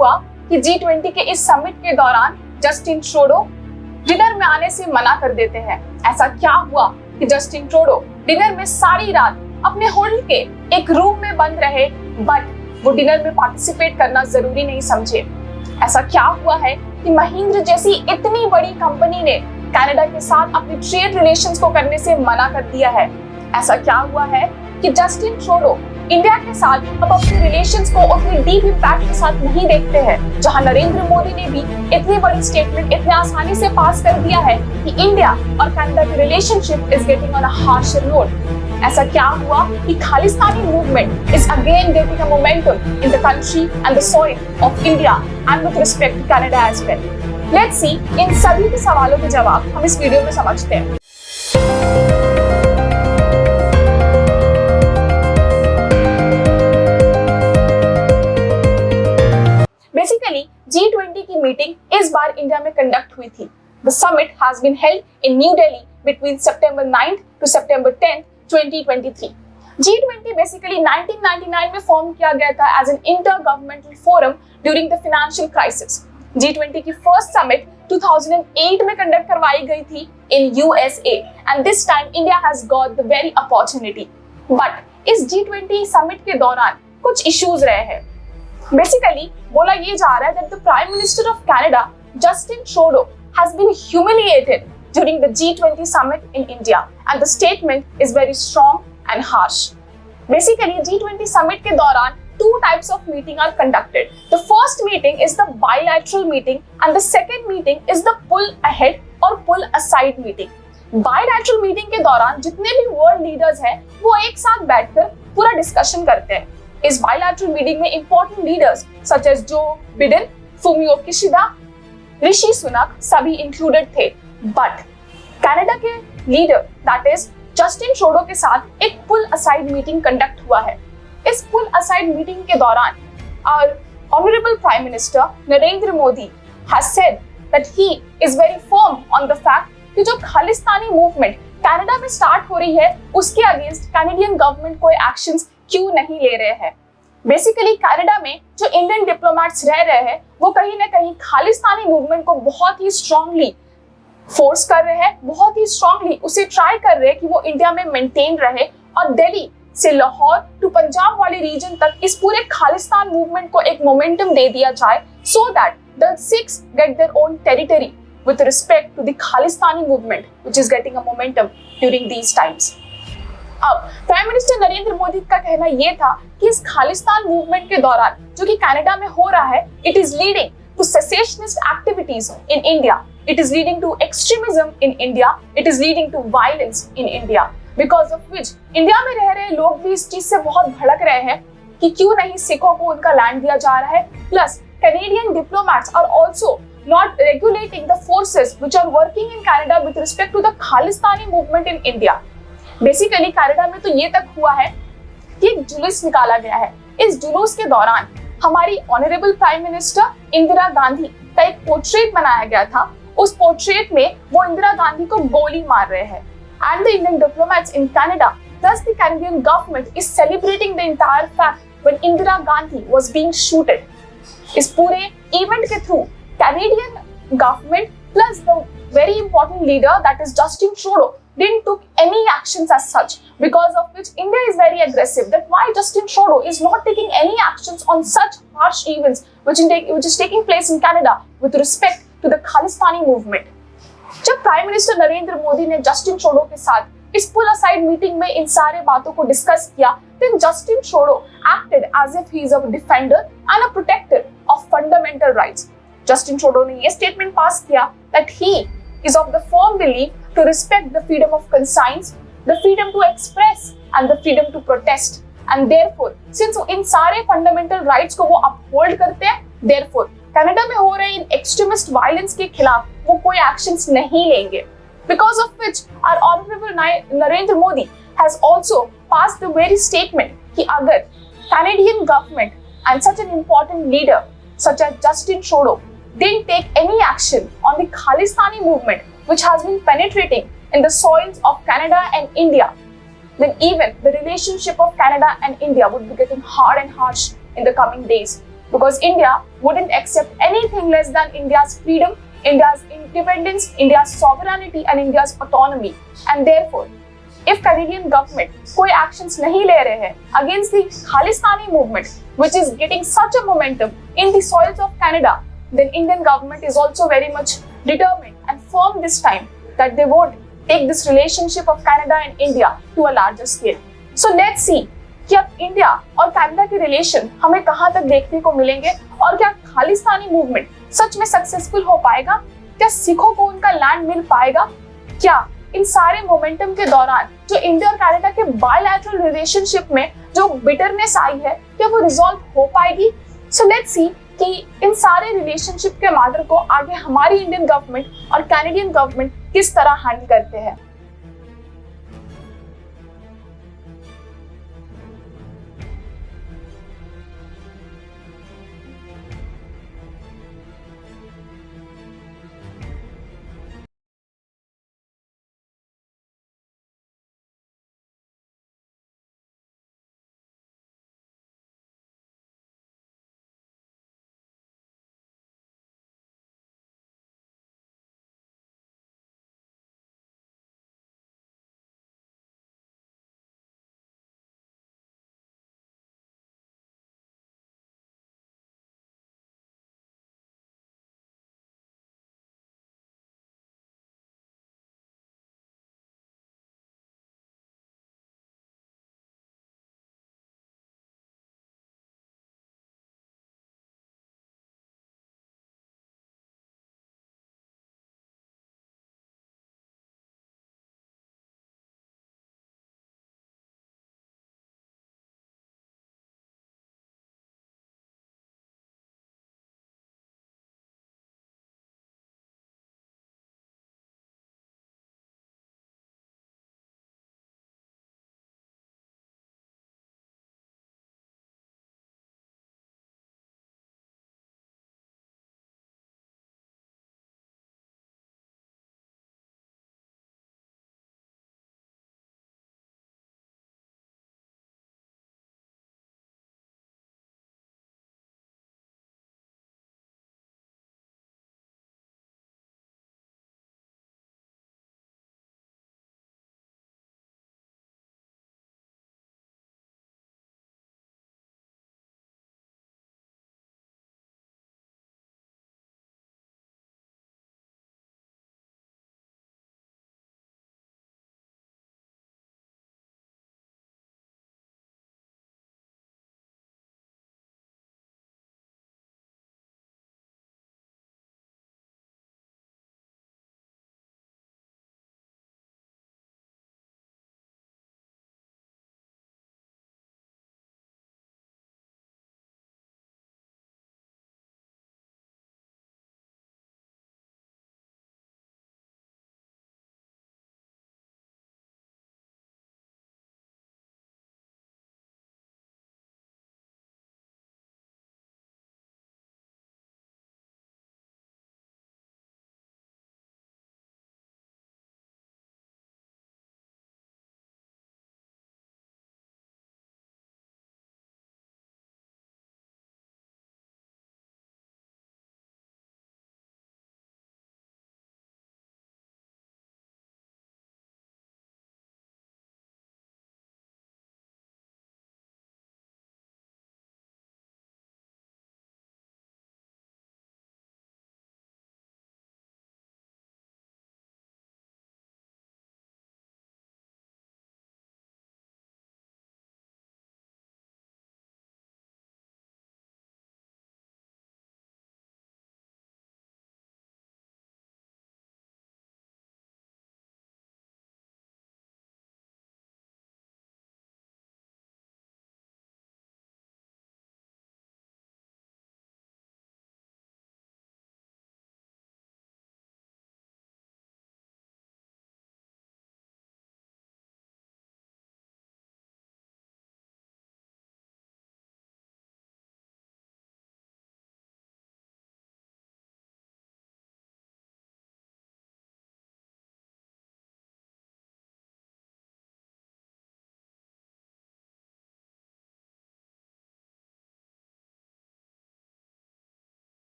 हुआ कि G20 के इस समिट के दौरान जस्टिन ट्रूडो डिनर में आने से मना कर देते हैं? ऐसा क्या हुआ कि जस्टिन ट्रूडो डिनर में सारी रात अपने होटल के एक रूम में बंद रहे, बट वो डिनर में पार्टिसिपेट करना जरूरी नहीं समझे? ऐसा क्या हुआ है कि महिंद्रा जैसी इतनी बड़ी कंपनी ने कनाडा के साथ अपने ट्रेड रिलेशंस को करने से मना कर दिया है? ऐसा क्या हुआ है कि जस्टिन ट्रूडो इंडिया के साथ अब अपने रिलेशंस को उतनी डीप इम्पैक्ट के साथ नहीं देखते हैं, जहां नरेंद्र मोदी ने भी इतनी बड़ी स्टेटमेंट इतने आसानी से पास कर दिया है कि इंडिया और कनाडा की relationship is getting on a harsher note? ऐसा क्या हुआ कि Khalistani movement is again getting a momentum in the country and the soil of India and with respect to Canada as well? Let's see, इन सभी के सवालों के जवाब हम इस वीडियो में समझते हैं। बेसिकली G20 की मीटिंग इस बार इंडिया में कंडक्ट हुई थी। The summit has been held in New Delhi between September 9th to September 10th, 2023. G20 basically 1999 में फॉर्म किया गया था as an intergovernmental forum during the financial crisis. G20 की फर्स्ट समिट 2008 में कंडक्ट करवाई गई थी in USA and this time India has got the very opportunity. But इस G20 समिट के दौरान कुछ इश्यूज रहे हैं। बेसिकली बोला ये जा रहा है that the Prime Minister of Canada, Justin Trudeau, has been humiliated during the G20 summit in India and the statement is very strong and harsh. Basically G20 summit के दौरान two types of meeting are conducted. The first meeting is the bilateral meeting and the second meeting is the pull ahead or pull aside meeting. Bilateral meeting के दौरान जितने भी world leaders हैं वो एक साथ बैठकर पूरा डिस्कशन करते हैं। इस बायलैटरल मीटिंग में important leaders such as Joe Biden, Fumio Kishida, Rishi Sunak सभी इंक्लूडेड थे। बट कनाडा के leader that is Justin Trudeau के साथ एक पुल असाइड मीटिंग कंडक्ट हुआ है। इस पुल असाइड मीटिंग के दौरान our honorable Prime Minister Narendra Modi has said that he is very firm on the fact कि जो खालिस्तानी मूवमेंट कनाडा में स्टार्ट हो रही है उसके अगेंस्ट कैनेडियन गवर्नमेंट कोई एक्शंस क्यों नहीं ले रहे हैं। बेसिकली कनाडा में जो इंडियन डिप्लोमेट्स रह रहे हैं वो कहीं ना कहीं खालिस्तानी मूवमेंट को बहुत ही स्ट्रांगली फोर्स कर रहे हैं, बहुत ही स्ट्रांगली उसे ट्राई कर रहे हैं कि वो इंडिया में मेंटेन रहे और दिल्ली से लाहौर टू पंजाब वाले रीजन तक इस पूरे खालिस्तान मूवमेंट को एक मोमेंटम दे दिया जाए so that the Sikhs get their own territory with respect to the Khalistani movement which is getting a momentum during these times. अब प्राइम मिनिस्टर नरेंद्र मोदी का कहना यह था कि इस खालिस्तान मूवमेंट के दौरान जो कि कनाडा में हो रहा है it is leading to secessionist activities in India, it is leading to extremism in India, it is leading to violence in India, because of which India में रह रहे लोग भी इस चीज से बहुत भड़क रहे हैं कि क्यों नहीं सिखों को उनका लैंड दिया जा रहा है। Plus Canadian diplomats are also not regulating the forces which are working in Canada with respect to the Khalistani movement in India. Basically Canada में तो ये तक हुआ है कि एक जुलूस निकाला गया है। इस जुलूस के दौरान हमारी honourable prime minister Indira Gandhi का एक पोर्ट्रेट बनाया गया था। उस पोर्ट्रेट में वो इंदिरा गांधी को गोली मार रहे हैं and the Indian diplomats in Canada, thus the Canadian government is celebrating the entire fact when Indira Gandhi was being shooted. इस पूरे इवेंट के through Canadian government plus the very important leader that is Justin Trudeau didn't took any actions as such, because of which India is very aggressive that why Justin Trudeau is not taking any actions on such harsh events which is taking place in Canada with respect to the Khalistani movement. जब prime minister Narendra Modi ने Justin Trudeau के साथ इस पुल aside meeting में इन सारे बातों को discuss किया, then Justin Trudeau acted as if he is a defender and a protector of fundamental rights. Justin Trudeau ने ये स्टेटमेंट पास किया that he is of the firm belief to respect the freedom of conscience, the freedom to express and the freedom to protest, and therefore since इन सारे fundamental rights को वो uphold करते हैं, therefore Canada में हो रहे इन extremist violence के खिलाफ वो कोई actions नहीं लेंगे, because of which our honorable Narendra Modi has also passed the very statement कि अगर Canadian government and such an important leader such as Justin Trudeau didn't take any action on the Khalistani movement which has been penetrating in the soils of Canada and India, then even the relationship of Canada and India would be getting hard and harsh in the coming days. because India wouldn't accept anything less than India's freedom, India's independence, India's sovereignty and India's autonomy. And therefore, if Canadian government कोई actions नहीं ले रहे हैं against the Khalistani movement, which is getting such a momentum in the soils of Canada, then Indian government is also very much determined and firm this time that they would take this relationship of Canada and India to a larger scale. So let's see कि अब India और Canada के relation हमें कहां तक देखने को मिलेंगे और क्या खालिस्तानी मूवमेंट सच में सक्सेसफुल हो पाएगा, क्या सिखों को उनका लैंड मिल पाएगा, क्या इन सारे मोमेंटम के दौरान जो इंडिया और कनाडा के बायलैटरल रिलेशनशिप में जो बिटरनेस आई है क्या वो रिजॉल्व हो पाएगी। सो लेट्स सी कि इन सारे रिलेशनशिप के मैटर को आगे हमारी इंडियन गवर्नमेंट और कैनेडियन गवर्नमेंट किस तरह हैंडल करते हैं।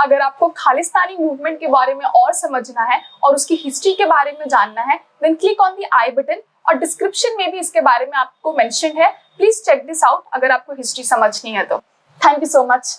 अगर आपको खालिस्तानी मूवमेंट के बारे में और समझना है और उसकी हिस्ट्री के बारे में जानना है, then click on the I button और डिस्क्रिप्शन में भी इसके बारे में आपको मेंशन है। प्लीज चेक दिस आउट अगर आपको हिस्ट्री समझनी है तो। Thank you so much.